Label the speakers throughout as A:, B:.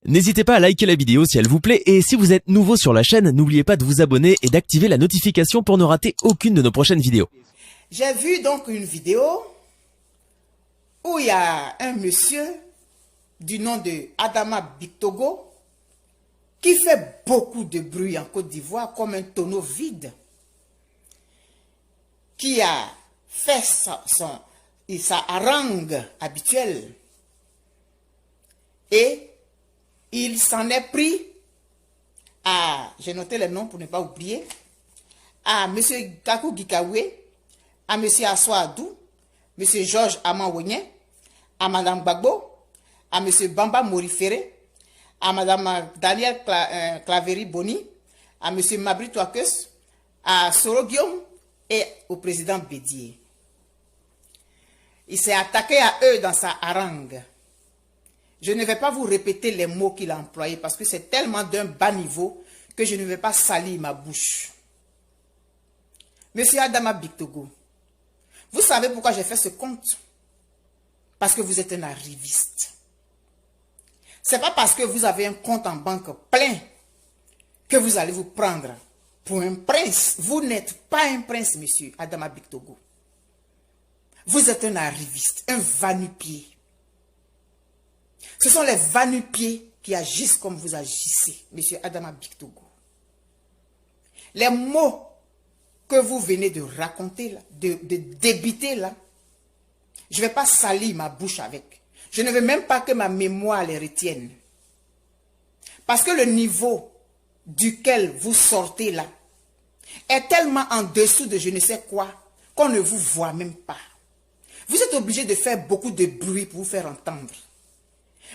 A: N'hésitez pas à liker la vidéo si elle vous plaît et si vous êtes nouveau sur la chaîne, n'oubliez pas de vous abonner et d'activer la notification pour ne rater aucune de nos prochaines vidéos.
B: J'ai vu donc une vidéo où il y a un monsieur du nom de Adama Bictogo qui fait beaucoup de bruit en Côte d'Ivoire comme un tonneau vide, qui a fait sa harangue habituelle et il s'en est pris à, j'ai noté les noms pour ne pas oublier, à M. Gakou Gikawe, à M. Assoa Adou, M. Georges Amanwonye, à Mme Gbagbo, à M. Bamba Morifere, à Mme Daniel Claveri Boni, à M. Mabri Touakes, à Soro Guillaume et au président Bédier. Il s'est attaqué à eux dans sa harangue. Je ne vais pas vous répéter les mots qu'il a employés parce que c'est tellement d'un bas niveau que je ne vais pas salir ma bouche. Monsieur Adama Bictogo, vous savez pourquoi j'ai fait ce compte? Parce que vous êtes un arriviste. Ce n'est pas parce que vous avez un compte en banque plein que vous allez vous prendre pour un prince. Vous n'êtes pas un prince, monsieur Adama Bictogo. Vous êtes un arriviste, un va-nu-pied. Ce sont les va-nu-pieds qui agissent comme vous agissez, monsieur Adama Bictogo. Les mots que vous venez de raconter, là, de débiter là, je ne vais pas salir ma bouche avec. Je ne veux même pas que ma mémoire les retienne. Parce que le niveau duquel vous sortez là est tellement en dessous de je ne sais quoi qu'on ne vous voit même pas. Vous êtes obligé de faire beaucoup de bruit pour vous faire entendre.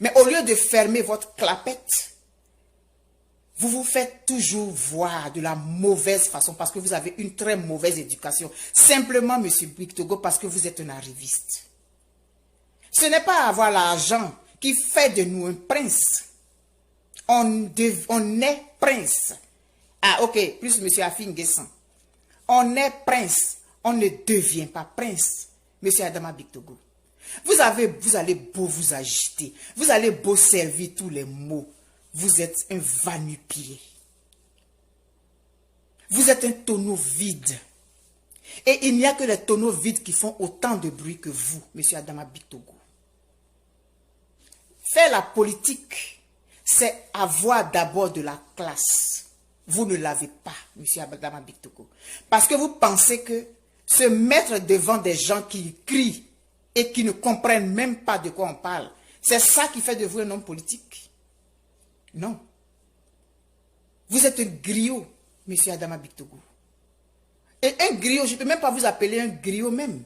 B: Mais au lieu de fermer votre clapette, vous vous faites toujours voir de la mauvaise façon parce que vous avez une très mauvaise éducation. Simplement, monsieur Bictogo, parce que vous êtes un arriviste. Ce n'est pas avoir l'argent qui fait de nous un prince. On est prince. Ah, ok, plus monsieur Afin Guessan. On est prince. On ne devient pas prince, monsieur Adama Bictogo. Vous allez beau vous agiter. Vous allez beau servir tous les mots. Vous êtes un va-nu-pied. Vous êtes un tonneau vide. Et il n'y a que les tonneaux vides qui font autant de bruit que vous, monsieur Adama Bictogo. Faire la politique, c'est avoir d'abord de la classe. Vous ne l'avez pas, monsieur Adama Bictogo. Parce que vous pensez que se mettre devant des gens qui crient et qui ne comprennent même pas de quoi on parle, c'est ça qui fait de vous un homme politique. Non. Vous êtes un griot, monsieur Adama Bictogo. Et un griot, je ne peux même pas vous appeler un griot même.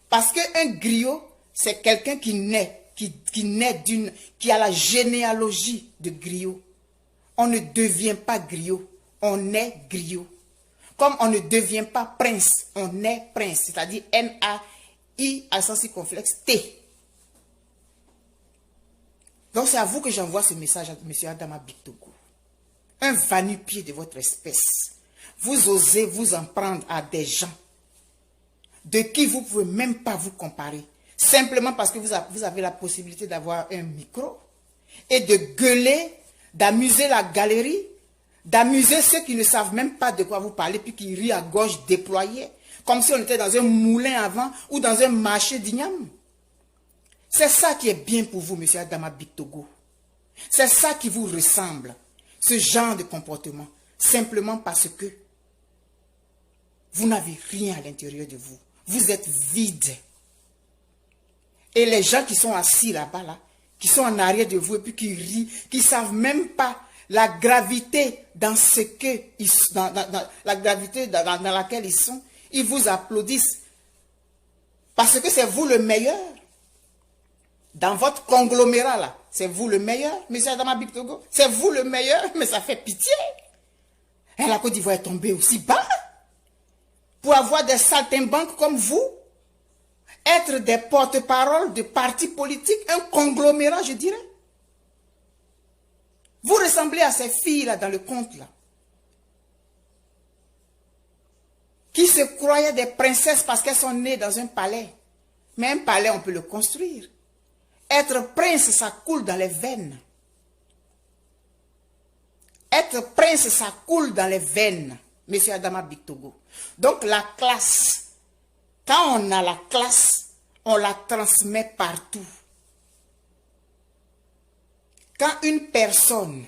B: Parce qu'un griot, c'est quelqu'un qui naît, qui a la généalogie de griot. On ne devient pas griot, on est griot. Comme on ne devient pas prince, on est prince, c'est-à-dire N-A-I accent circonflexe T. Donc c'est à vous que j'envoie ce message à M. Adama Bictogo. Un va-nu-pied de votre espèce. Vous osez vous en prendre à des gens de qui vous ne pouvez même pas vous comparer. Simplement parce que vous avez la possibilité d'avoir un micro et de gueuler, d'amuser la galerie, d'amuser ceux qui ne savent même pas de quoi vous parlez puis qui rient à gorge déployée, comme si on était dans un moulin avant ou dans un marché d'igname. C'est ça qui est bien pour vous, monsieur Adama Bictogo. C'est ça qui vous ressemble, ce genre de comportement. Simplement parce que vous n'avez rien à l'intérieur de vous. Vous êtes vide. Et les gens qui sont assis là-bas, là, qui sont en arrière de vous et puis qui rient, qui ne savent même pas la gravité dans la gravité dans laquelle ils sont, ils vous applaudissent. Parce que c'est vous le meilleur. Dans votre conglomérat là, c'est vous le meilleur, monsieur Adama Bictogo. C'est vous le meilleur, mais ça fait pitié. Et la Côte d'Ivoire est tombée aussi bas. Pour avoir des saltimbanques comme vous, être des porte-parole de partis politiques, un conglomérat, je dirais. Vous ressemblez à ces filles-là dans le conte, là. Qui se croyaient des princesses parce qu'elles sont nées dans un palais. Mais un palais, on peut le construire. Être prince, ça coule dans les veines. Être prince, ça coule dans les veines, monsieur Adama Bictogo. Donc la classe, quand on a la classe, on la transmet partout. Quand une personne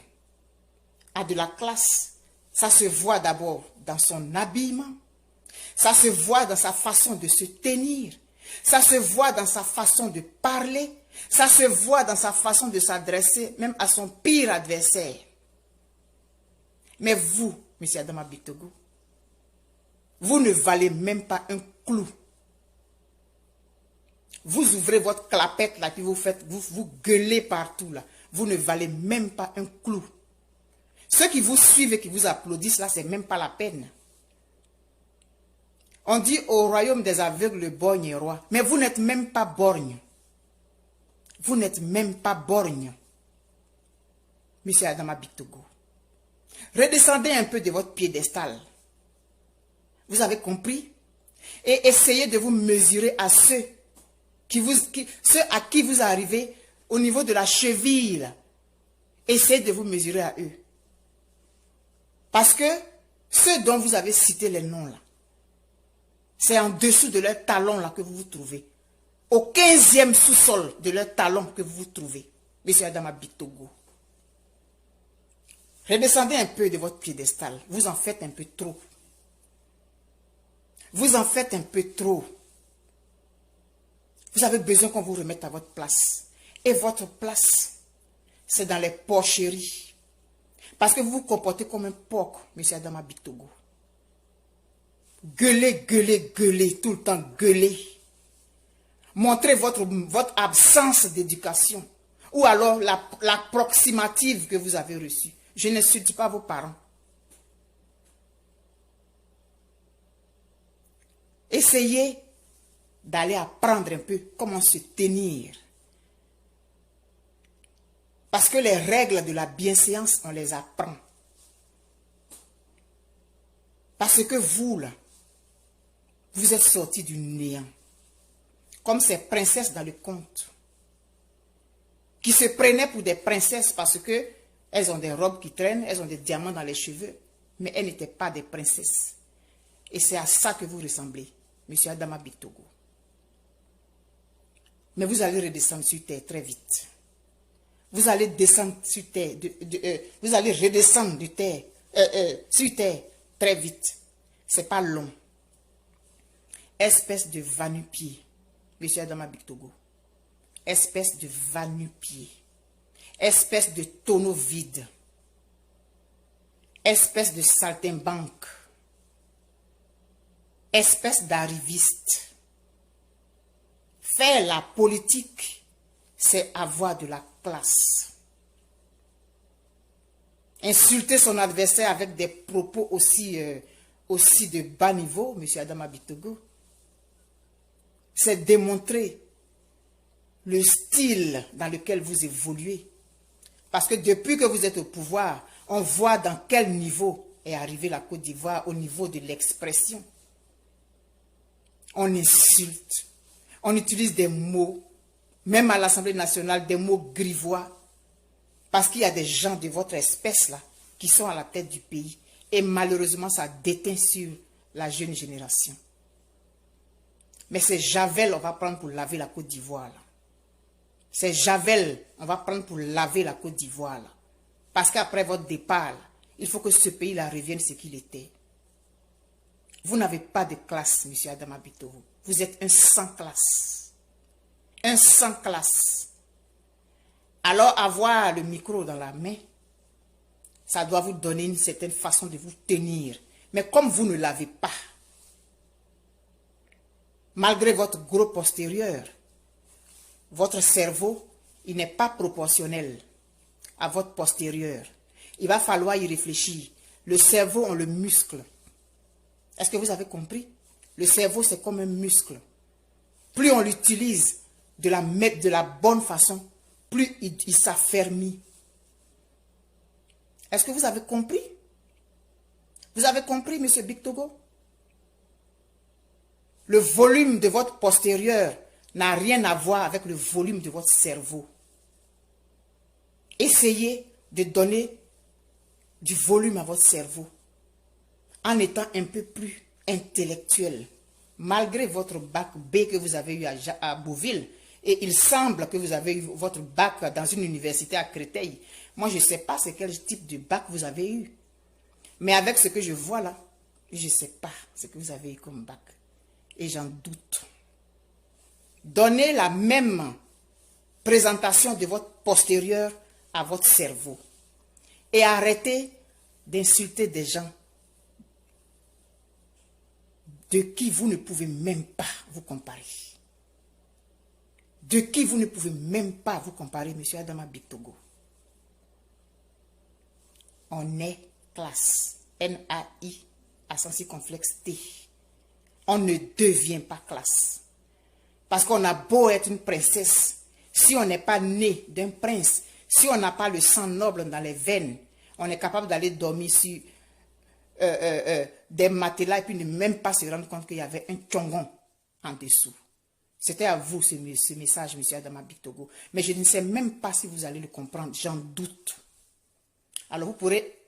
B: a de la classe, ça se voit d'abord dans son habillement, ça se voit dans sa façon de se tenir, ça se voit dans sa façon de parler, ça se voit dans sa façon de s'adresser même à son pire adversaire. Mais vous, monsieur Adama Bictogo, vous ne valez même pas un clou. Vous ouvrez votre clapette là, puis vous gueulez partout là. Vous ne valez même pas un clou. Ceux qui vous suivent et qui vous applaudissent là, c'est même pas la peine. On dit au royaume des aveugles, le borgne est roi. Mais vous n'êtes même pas borgne. Vous n'êtes même pas borgne. Monsieur Adama Bictogo. Redescendez un peu de votre piédestal. Vous avez compris? Et essayez de vous mesurer à ceux à qui vous arrivez au niveau de la cheville. Essayez de vous mesurer à eux. Parce que ceux dont vous avez cité les noms là, c'est en dessous de leur talon là que vous vous trouvez. Au 15e sous-sol de leur talon que vous vous trouvez. Monsieur Adama Bictogo. Redescendez un peu de votre piédestal. Vous en faites un peu trop. Vous en faites un peu trop. Vous avez besoin qu'on vous remette à votre place. Et votre place, c'est dans les porcheries. Parce que vous vous comportez comme un porc, monsieur Adama Bictogo. Gueulez, gueulez, gueulez, tout le temps gueulez. Montrez votre absence d'éducation. Ou alors l'approximative que vous avez reçue. Je n'insulte pas vos parents. Essayez d'aller apprendre un peu comment se tenir. Parce que les règles de la bienséance, on les apprend. Parce que vous, là, vous êtes sortis du néant. Comme ces princesses dans le conte. Qui se prenaient pour des princesses parce que elles ont des robes qui traînent, elles ont des diamants dans les cheveux. Mais elles n'étaient pas des princesses. Et c'est à ça que vous ressemblez, monsieur Adama Bictogo. Mais vous allez redescendre sur terre très vite. Vous allez descendre sur terre, vous allez redescendre de terre, sur terre très vite. C'est pas long. Espèce de va-nu-pied, monsieur Adama Bictogo. Espèce de va-nu-pied. Espèce de tonneau vide. Espèce de saltimbanque. Espèce d'arriviste. Faire la politique, c'est avoir de la classe. Insulter son adversaire avec des propos aussi de bas niveau, monsieur Adama Bictogo, c'est démontrer le style dans lequel vous évoluez. Parce que depuis que vous êtes au pouvoir, on voit dans quel niveau est arrivée la Côte d'Ivoire au niveau de l'expression. On insulte, on utilise des mots, même à l'Assemblée nationale, des mots grivois, parce qu'il y a des gens de votre espèce là qui sont à la tête du pays. Et malheureusement, ça déteint sur la jeune génération. Mais c'est Javel, on va prendre pour laver la Côte d'Ivoire là. C'est Javel, on va prendre pour laver la Côte d'Ivoire là. Parce qu'après votre départ, là, il faut que ce pays-là revienne ce qu'il était. Vous n'avez pas de classe, monsieur Adama Bictogo. Vous êtes un sans classe. Un sans classe. Alors avoir le micro dans la main, ça doit vous donner une certaine façon de vous tenir. Mais comme vous ne l'avez pas, malgré votre gros postérieur, votre cerveau, il n'est pas proportionnel à votre postérieur. Il va falloir y réfléchir. Le cerveau, on le muscle. Est-ce que vous avez compris? Le cerveau, c'est comme un muscle. Plus on l'utilise de la bonne façon, plus il s'affermit. Est-ce que vous avez compris? Vous avez compris, monsieur Bictogo? Le volume de votre postérieur n'a rien à voir avec le volume de votre cerveau. Essayez de donner du volume à votre cerveau en étant un peu plus intellectuel. Malgré votre bac B que vous avez eu à Bouville, et il semble que vous avez eu votre bac dans une université à Créteil. Moi, je ne sais pas c'est quel type de bac vous avez eu. Mais avec ce que je vois là, je ne sais pas ce que vous avez eu comme bac. Et j'en doute. Donnez la même présentation de votre postérieur à votre cerveau. Et arrêtez d'insulter des gens de qui vous ne pouvez même pas vous comparer. De qui vous ne pouvez même pas vous comparer, M. Adama Bictogo. On est classe. N-A-I, accent circonflexe T. On ne devient pas classe. Parce qu'on a beau être une princesse, si on n'est pas né d'un prince, si on n'a pas le sang noble dans les veines, on est capable d'aller dormir sur des matelas et puis ne même pas se rendre compte qu'il y avait un tchongon en dessous. C'était à vous ce message, M. Adama Bictogo. Mais je ne sais même pas si vous allez le comprendre, j'en doute. Alors vous pourrez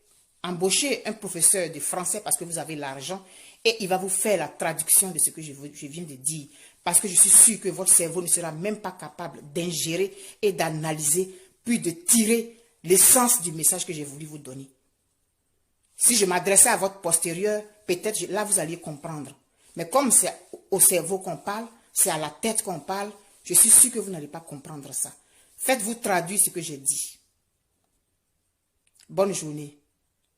B: embaucher un professeur de français parce que vous avez l'argent et il va vous faire la traduction de ce que je viens de dire. Parce que je suis sûr que votre cerveau ne sera même pas capable d'ingérer et d'analyser, puis de tirer l'essence du message que j'ai voulu vous donner. Si je m'adressais à votre postérieur, peut-être là vous alliez comprendre. Mais comme c'est au cerveau qu'on parle, c'est à la tête qu'on parle, je suis sûr que vous n'allez pas comprendre ça. Faites-vous traduire ce que j'ai dit. Bonne journée,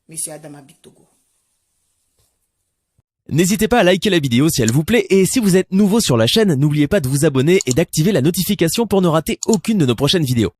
B: M. Adama Bictogo.
A: N'hésitez pas à liker la vidéo si elle vous plaît et si vous êtes nouveau sur la chaîne, n'oubliez pas de vous abonner et d'activer la notification pour ne rater aucune de nos prochaines vidéos.